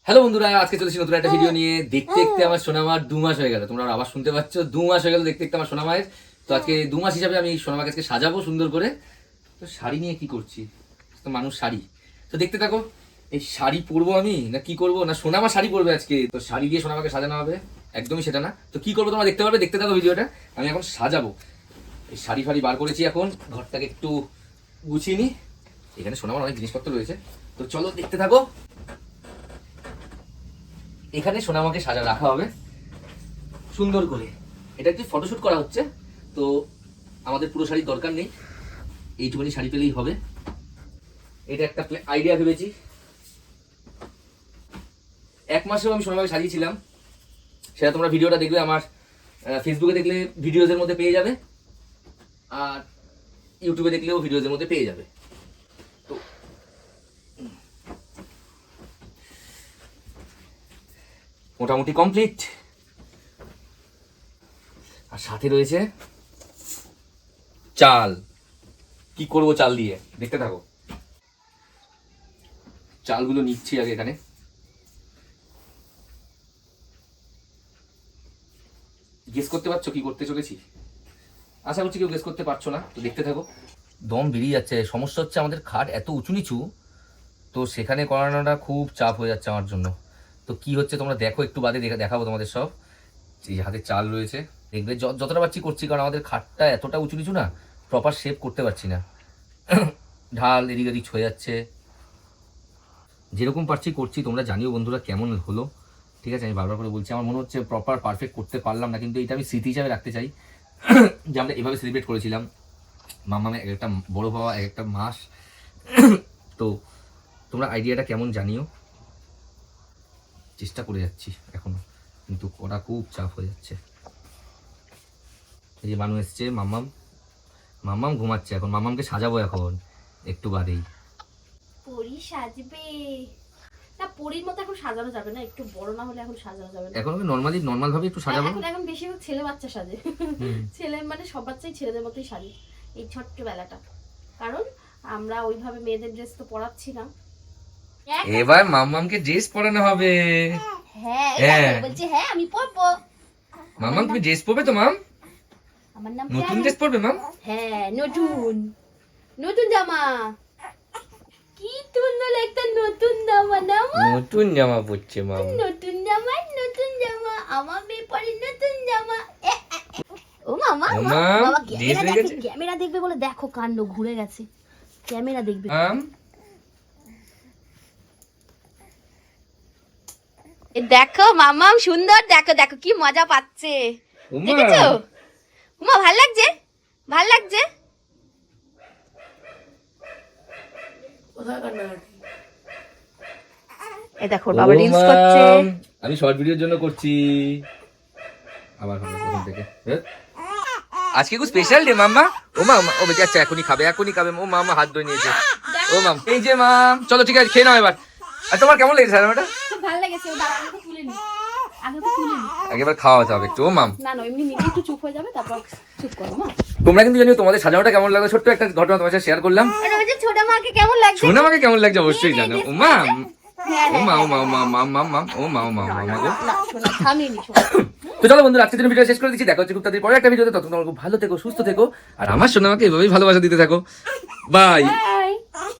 Hello বন্ধুরা, আজকে চলেছি নতুন একটা ভিডিও নিয়ে। দেখতে দেখতে আমার সোনামার 2 মাস হয়ে গেল। তোমরা আবার শুনতে পাচ্ছ, 2 মাস হয়ে গেল দেখতে দেখতে আমার সোনামায়ের। তো আজকে 2 মাস হিসাবে আমি সোনামাকে আজকে সাজাবো সুন্দর করে। তো শাড়ি নিয়ে কি করছি, তো মানুষ শাড়ি, তো দেখতে থাকো। এই শাড়ি পরবো আমি না কি করবো, না সোনামা শাড়ি পরবে আজকে। তো শাড়ি দিয়ে সোনামাকে সাজানো হবে, একদমই সেটা না। তো কি করবো তোমরা দেখতে পারবে, দেখতে থাকো ভিডিওটা। আমি এখন সাজাবো, এই শাড়ি ফাড়ি বার করেছি, এখন ঘরটাকে একটু গুছিয়ে নিই। এখানে সোনামার অনেক জিনিসপত্র রয়েছে, তো চলো দেখতে থাকো। এখানে সোনামাকে সাজা রাখা হবে সুন্দর করে। এটা একটি ফটোশুট করা হচ্ছে, তো আমাদের পুরো শাড়ির দরকার নেই, এইটুকুনি শাড়ি পেলেই হবে। এটা একটা আইডিয়া ভেবেছি। 1 মাসেও আমি সোনামাকে সাজিয়েছিলাম, সেটা তোমরা ভিডিওটা দেখবে আমার ফেসবুকে দেখলে ভিডিওজের মধ্যে পেয়ে যাবে, আর ইউটিউবে দেখলেও ভিডিওজের মধ্যে পেয়ে যাবে। তো মোটামুটি কমপ্লিট। আর সাথে রয়েছে চাল। কি করব চাল দিয়ে, দেখতে থাকো। চালগুলো নিচ্ছি আগে এখানে। গেস করতে পারছো কি করতে চলেছি? আশা করছি কেউ গেস করতে পারছো না, তো দেখতে থাকো। দম বেরিয়ে যাচ্ছে। সমস্যা হচ্ছে আমাদের খাট এত উঁচু নিচু, তো সেখানে করানোটা খুব চাপ হয়ে যাচ্ছে আমার জন্য। তো কি হচ্ছে তোমরা দেখো, একটু বাদে দেখাবো তোমাদের সব। এই হাতে চাল রয়েছে, দেখবে যতটা পারছি করছি, কারণ আমাদের খাটটা এতটা উঁচু নিচু না, প্রপার শেপ করতে পারছি না। ঢাল এদিক ওদিক ছয়ে যাচ্ছে। যেরকম পারছি করছি, তোমরা জানিও বন্ধুরা কেমন হলো। ঠিক আছে, আমি বারবার করে বলছি, আমার মনে হচ্ছে প্রপার পারফেক্ট করতে পারলাম না, কিন্তু এটা আমি স্মৃতি হিসাবে রাখতে চাই যে আমরা এভাবে সেলিব্রেট করেছিলাম। মামামে এক একটা বড় হওয়া, এক একটা মাস। তো তোমরা আইডিয়াটা কেমন জানিও। চেষ্টা করে যাচ্ছি এখনো, কিন্তু করা খুব চাপ হয়ে যাচ্ছে। এই যে মানু এসছে, মাম্মাম মাম্মাম ঘুমাচ্ছে এখন। মাম্মামকে সাজাবো এখন একটু বাদেই। পরি সাজবে না, পরির মতো এখন সাজানো যাবে না, একটু বড় না হলে এখন সাজানো যাবে না। এখন আমি নর্মাল ভাবে একটু সাজাবো। এখন বেশিরভাগ ছেলে বাচ্চা সাজে। ছেলে মানে সব বাচ্চাই ছেলেদের মতোই সাজে এই ছোট্ট বেলাটা, কারণ আমরা ওইভাবে মেয়েদের ড্রেস তো পরাচ্ছি না। এবার মাম্মামকে ড্রেস পরানো হবে। হ্যাঁ বলছি, হ্যাঁ আমি পরবো। মাম্মাম তুমি ড্রেস পরবে তো? মাম আমার নাম নতুন ড্রেস পরবে মাম? হ্যাঁ নতুন জামা। কি সুন্দর একটা নতুন জামা না মা? নতুন জামা পরছে মাম। নতুন জামা আমার মেয়ে পরে নতুন জামা। ও মামা, বাবা ক্যামেরা দেখবে বলে দেখো কাণ্ড ঘুরে গেছে। ক্যামেরা দেখবে। দেখো মামা সুন্দর, দেখো দেখো কি মজা পাচ্ছে, দেখেছো? উমা ভাল লাগছে, ভাল লাগছে। এই দেখো বাবা রিলস করছে। আমি শর্ট ভিডিওর জন্য করছি। আবার হবে প্রথম থেকে। আজকে খুব স্পেশাল ডে মাম্মা। ও মামা, ও বেঁচে আচ্ছা এখনই খাবে। ও মামা হাত ধরে নিয়েছে। ও মাম, এই যে মাম, চলো ঠিক আছে খেয়ে নাও এবার। আর তোমার কেমন লেগেছে সাজানোটা? খুব ভালো লেগেছে। আগে তো তুলে নি, আগেবার খাওয়াতে হবে একটু। ও মাম না এমনি নিজে একটু চুপ হয়ে যাবে, তারপর চুপ করো মা। তোমরা কিন্তু জানিও তোমাদের সাজানোটা কেমন লাগলো। ছোট্ট একটা ঘটনা তোমার সাথে শেয়ার করলাম। আর ওই যে ছোট মাকে কেমন লাগছে? শোনো আমাকে কেমন লাগছে অবশ্যই জানো। ও মাম, ও মা ও মা ও মা মাম মাম মাম ও মা ও মা মামা গো। তো চলো বন্ধুরা, আজকের জন্য ভিডিও শেষ করে দিচ্ছি। দেখা হচ্ছে খুব তাড়াতাড়ি পরে একটা ভিডিওতে। ততক্ষণ তোমরা খুব ভালো থেকো, সুস্থ থেকো, আর আমার সোনামাকে এভাবেই ভালোবাসা দিতে থাকো। বাই।